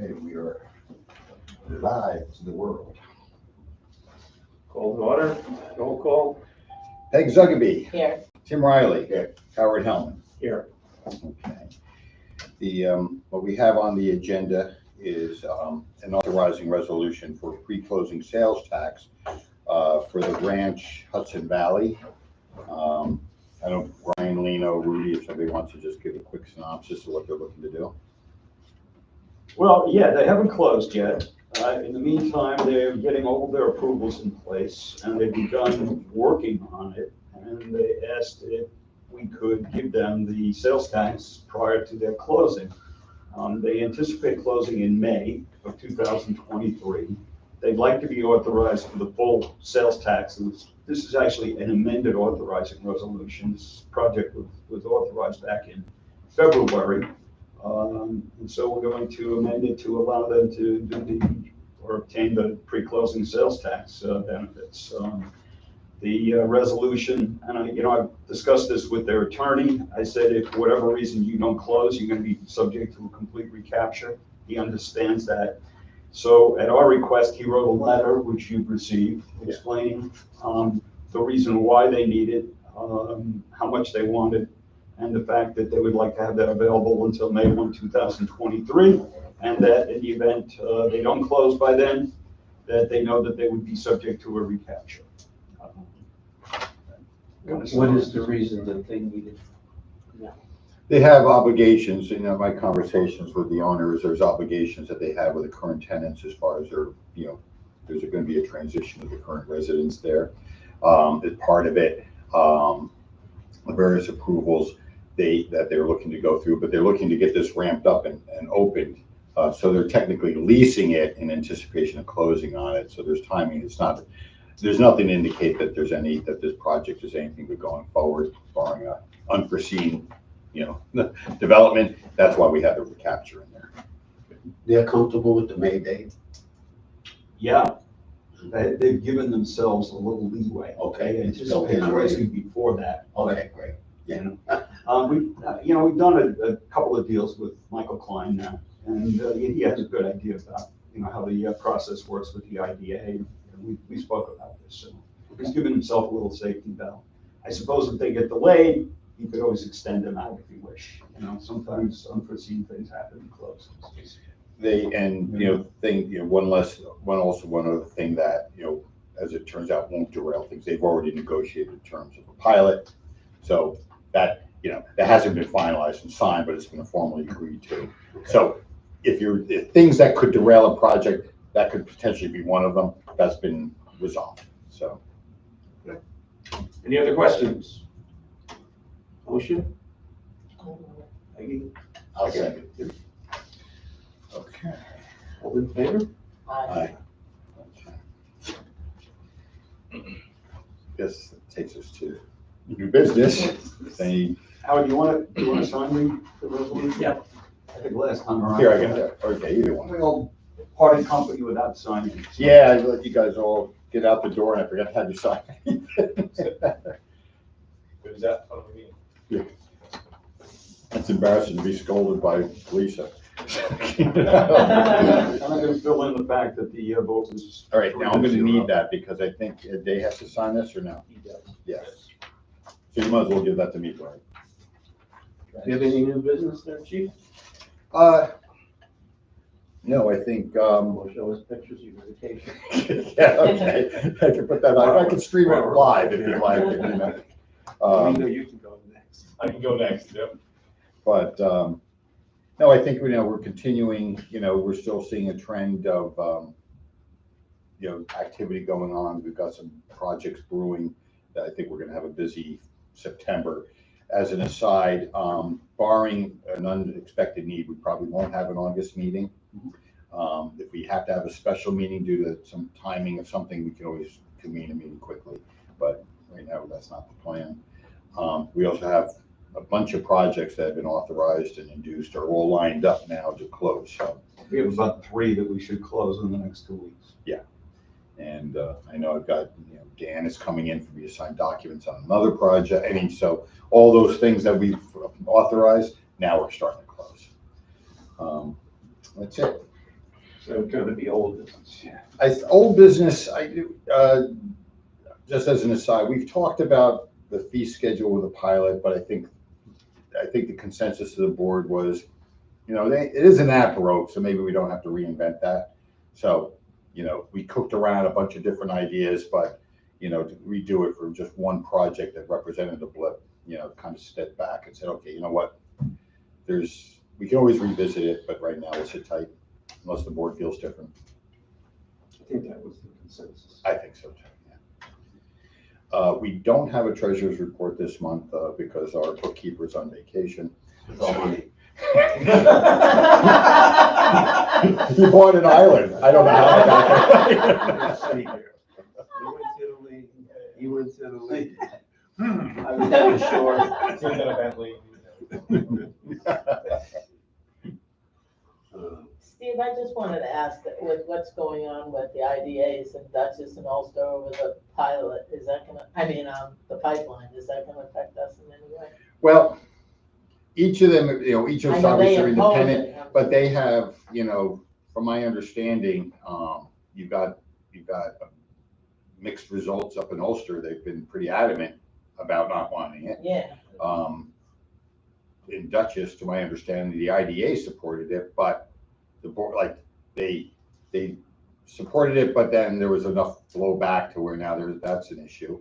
Okay, we are live to the world. Call to order, roll call. Peg Zugaby. Here. Tim Riley. Here. Howard Hellman. Here. Okay. What we have on the agenda is an authorizing resolution for pre-closing sales tax for the ranch Hudson Valley. I don't, Brian, Lino, Rudy, if somebody wants to just give a quick synopsis of what they're looking to do. Well, yeah, they haven't closed yet. In the meantime, they're getting all of their approvals in place, and they've begun working on it. And they asked if we could give them the sales tax prior to their closing. They anticipate closing in May of 2023. They'd like to be authorized for the full sales tax. This is actually an amended authorizing resolution. This project was authorized back in February. And so we're going to amend it to allow them to do or obtain the pre-closing sales tax benefits. The resolution, and I've discussed this with their attorney. I said, if for whatever reason you don't close, you're going to be subject to a complete recapture. He understands that. So at our request, he wrote a letter, which you've received, explaining the reason why they need it, how much they want it, and the fact that they would like to have that available until May 1, 2023, and that in the event they don't close by then, that they know that they would be subject to a recapture. What is the reason that they need it? They have obligations, my conversations with the owners, there's obligations that they have with the current tenants as far as there's going to be a transition of the current residents there. As part of it, the various approvals that they're looking to go through, but they're looking to get this ramped up and opened. So they're technically leasing it in anticipation of closing on it. So there's timing. There's nothing to indicate that that this project is anything but going forward, barring a unforeseen, development. That's why we have the recapture in there. They're comfortable with the May date? Yeah, they've given themselves a little leeway. Okay. They anticipate closing before that. Okay, great. We've done a couple of deals with Michael Klein now, and he has a good idea about how the process works with the IDA. And we spoke about this, so he's given himself a little safety valve. I suppose if they get delayed, he could always extend them out if he wish. Sometimes unforeseen things happen in closings. One other thing that as it turns out won't derail things. They've already negotiated terms of a pilot, so that that hasn't been finalized and signed, but it's been formally agreed to. Okay. So if things that could derail a project, that could potentially be one of them. That's been resolved. So, Okay. Any other questions? Motion? Peggy? I'll second. okay. All in favor? Aye. Guess that takes us to new business. Howard, do you want to sign the resolution? Yeah. I think last time around. Here, I got that. Okay, either one. We all parted company without signing. Yeah, I let you guys all get out the door, and I forgot how to sign. Is that fun with me? Yeah. That's embarrassing to be scolded by Lisa. I'm going to fill in the fact that the vote is. All right, now I'm going to need that because I think Day has to sign this or no? He does. Yes. So you might as well give that to me, Brian. Do you have any new business there, chief? No, I think, Or show us pictures of your vacation? yeah, okay. I can put that on. I can stream it live if you like. You know you can go next. I can go next, yep. But, no, I think, we're continuing, we're still seeing a trend of, activity going on. We've got some projects brewing that I think we're going to have a busy September. As an aside, barring an unexpected need, we probably won't have an August meeting. If we have to have a special meeting due to some timing of something, we can always convene a meeting quickly. But right now, that's not the plan. We also have a bunch of projects that have been authorized and induced are all lined up now to close. So We have about 3 that we should close in the next 2 weeks. yeah. And I know I've got, Dan is coming in for me to sign documents on another project. So all those things that we've authorized, now we're starting to close. That's it. So it's gonna be old business. Old business, just as an aside, we've talked about the fee schedule with the pilot, but I think the consensus of the board was, it isn't that baroque, so maybe we don't have to reinvent that. So, we cooked around a bunch of different ideas, but, to redo it for just one project that represented a blip, kind of stepped back and said, okay, you know what? We can always revisit it, but right now we'll sit tight unless the board feels different. I think that was the consensus. I think so too, yeah. We don't have a treasurer's report this month because our bookkeeper's on vacation. It's all money. He bought an island. I don't know how he got there. He went to Italy. I was never sure. He's in a Bentley. Steve, I just wanted to ask that with what's going on with the IDAs and Dutchess and Ulster over the pilot, is that gonna, the pipeline, is that gonna affect us in any way? Well, each of them, each of I us know they obviously are oppose independent, it. but they have, from my understanding, you've got mixed results up in Ulster. They've been pretty adamant about not wanting it. Yeah, In Dutchess, to my understanding, the IDA supported it, but the board, they supported it, but then there was enough blowback to where now that's an issue.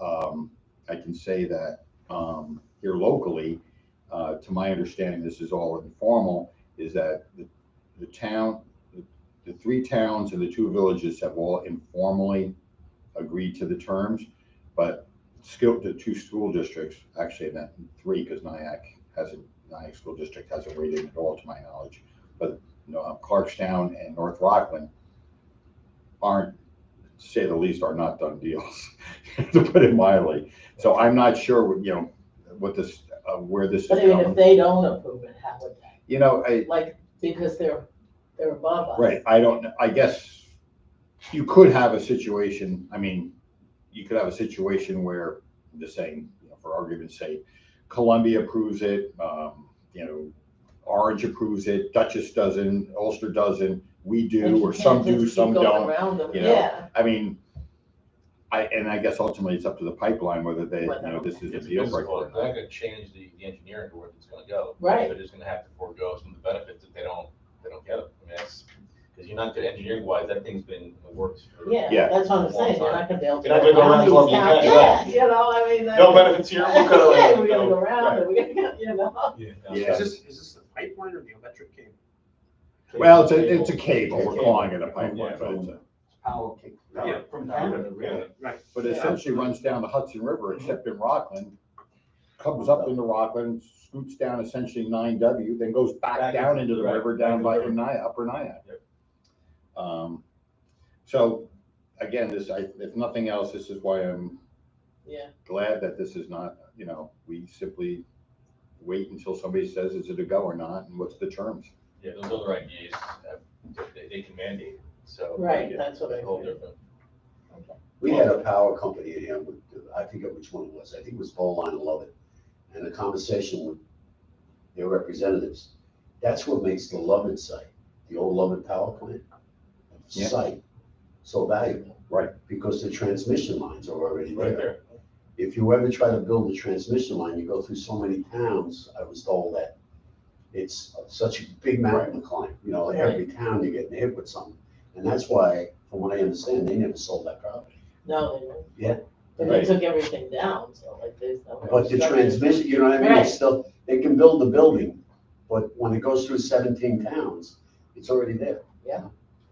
I can say that here locally, to my understanding, this is all informal, is that the town, the 3 towns and the 2 villages have all informally agreed to the terms, but the 2 school districts, actually not 3, because Nyack School District hasn't weighed in at all to my knowledge, but Clarkstown and North Rockland aren't, to say the least, are not done deals, to put it mildly. So I'm not sure what this, where this is but even if going. they don't approve it, how would they? I, Because they're above us. right, I guess you could have a situation, you could have a situation where, I'm just saying, for argument's sake, Columbia approves it, Orange approves it, Dutchess doesn't, Ulster doesn't, we And do, you or can't some just do, keep some going don't. around them. you know. Yeah, I guess ultimately it's up to the pipeline whether they, this is a It's deal visible, breaker or it's not not. gonna change the engineering to where it's gonna go. Right. They're just gonna have to forego some of the benefits if they don't get it. That's, because you're not good engineering wise, that thing's been in the works for. yeah, that's what I'm saying, you're not gonna be able to. You're not gonna go around these Columbia towns. County, Yeah, right. No benefits here, we're gonna. Yeah, we gotta go around, and we gotta, Yeah. Is this the pipeline or the electric cable? Well, it's a cable, we're calling it a pipeline, but it's a, Power kick. Yeah, from Canada, Yeah. right. but it essentially runs down the Hudson River, except in Rockland, comes up into Rockland, scoots down essentially 9W, then goes back down into the right, river back down to by the river. Nyack, Upper Nyack. Yep. So again, if nothing else, this is why I'm yeah. glad that this is not, we simply wait until somebody says, is it a go or not, and what's the terms? Yeah, those other ideas, they can mandate it, so. Right, that's what I It's a whole figured. different. We had a power company in here, I forget which one it was, I think it was Bowline and Lovett, and a conversation with their representatives. That's what makes the Lovett site, the old Lovett power plant Yeah. site, so valuable. Right. Because the transmission lines are already Right there. there. If you ever try to build a transmission line, you go through so many towns, I was told that it's such a big mountain to climb, every town you're getting hit with something. And that's why, from what I understand, they never sold that property. No, they didn't. Yeah. But Right. they took everything down, so there's no. But the structure. transmission, you know what I mean, Right. it's still, they can build the building, but when it goes through 17 towns, it's already there.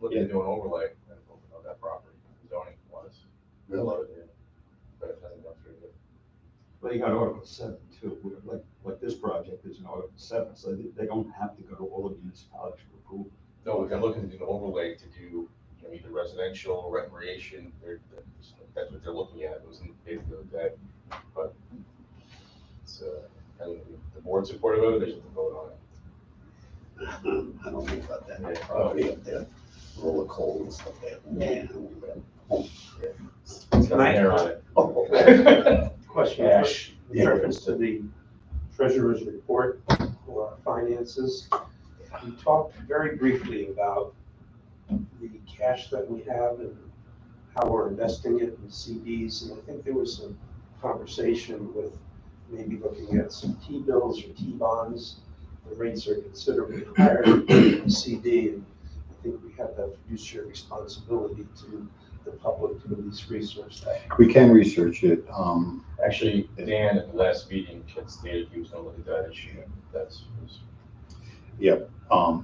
Looking to do an overlay of that property, zoning wise. Really? Love it, yeah. But it hasn't gone through yet. Well, you got Article 7 too, like this project is in Article 7, so they don't have to go to all the municipalities for approval. No, they're looking to do an overlay to do, either residential or recreation, that's what they're looking at, it was in basically that, but it's, and the board supportive of it, they should vote on it. I don't know about that, Yeah. property up there, roll of coal and stuff there. Yeah. It's got a hair on it. Oh, Question, Cash. in reference to the treasurer's report for finances. We talked very briefly about the cash that we have and how we're investing it in CDs. And I think there was some conversation with maybe looking at some T-bills or T-bonds. The rates are considerably higher than CD, and I think we have that fiduciary responsibility to the public to at least research that. We can research it. Actually, Dan at the last meeting had stated he was gonna look at that issue. That's,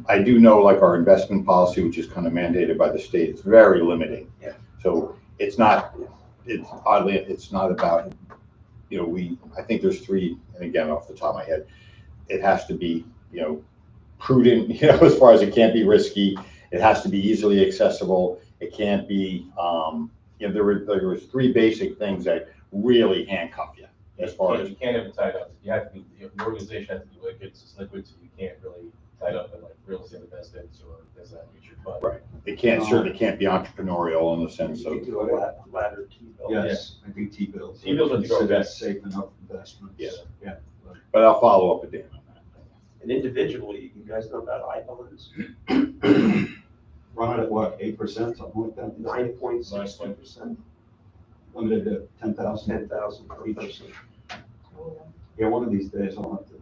I do know like our investment policy, which is kind of mandated by the state, it's very limiting. Yeah. So it's not about, I think there's three, and again, off the top of my head, it has to be, prudent, as far as it can't be risky. It has to be easily accessible. It can't be, there was three basic things that really handcuff you as far as. you can't have it tied up. You have to be, the organization has to be liquid, it's liquid, so you can't really tie it up in like real estate investments or things of that nature, but. Right. It certainly can't be entrepreneurial in the sense of. You do a ladder T-bill. Yes, I think T-bills. T-bills are considered okay. safe enough investments. Yeah. Yeah. But I'll follow up with Dan on that. And individually, you guys know about I-bonds, Run it at what, 8%, something like that? 9.62%, Limited to 10,000. 10,000 per person. Yeah, one of these days I'll have to.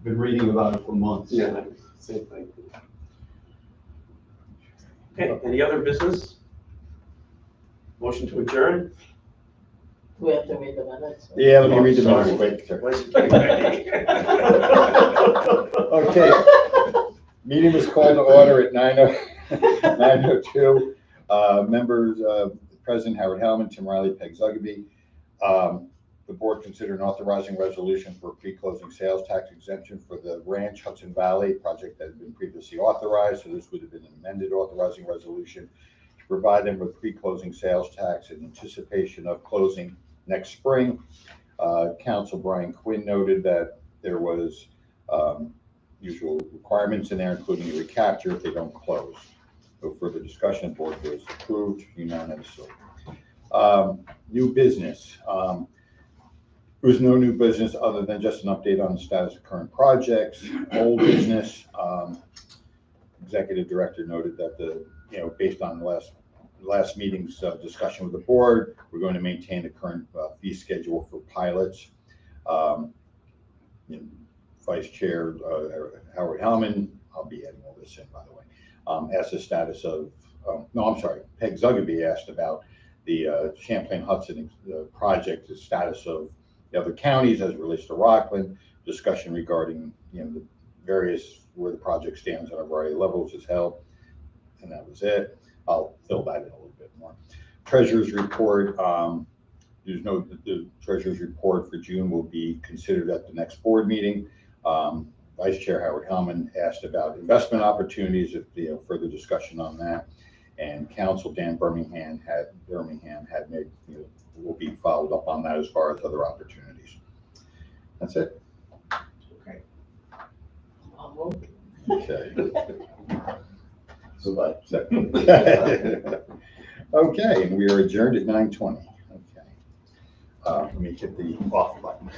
Been reading about it for months. Yeah, same thing. Okay, any other business? Motion to adjourn? Do we have to read the minutes? Yeah, let me read the Sorry. minutes quick, sir. Where's the Q&A? Okay, meeting was called to order at 9:02. Members, President Howard Hellman, Tim Riley, Peg Zugby. The board considered an authorizing resolution for pre-closing sales tax exemption for the Ranch Hudson Valley project that had been previously authorized. So this would have been an amended authorizing resolution to provide them with pre-closing sales tax in anticipation of closing next spring. Council Brian Quinn noted that there was usual requirements in there, including a recapture if they don't close. No further discussion. Board was approved unanimously. New business. There was no new business other than just an update on the status of current projects. Old business. Executive Director noted that based on the last meeting's discussion with the board, we're going to maintain the current fee schedule for pilots. Vice Chair Howard Hellman, I'll be adding all this in, by the way, asked the status of, Peg Zugby asked about the Champlain Hudson project, the status of the other counties as it relates to Rockland, discussion regarding, the various, where the project stands on a variety of levels is held, and that was it. I'll fill that in a little bit more. Treasurer's report, the Treasurer's report for June will be considered at the next board meeting. Vice Chair Howard Hellman asked about investment opportunities, if further discussion on that. And Council Dan Birmingham had made, will be followed up on that as far as other opportunities. That's it. Okay. I'll move. Okay. So, but Second. Okay, and we are adjourned at 9:20. Okay. Let me hit the off button.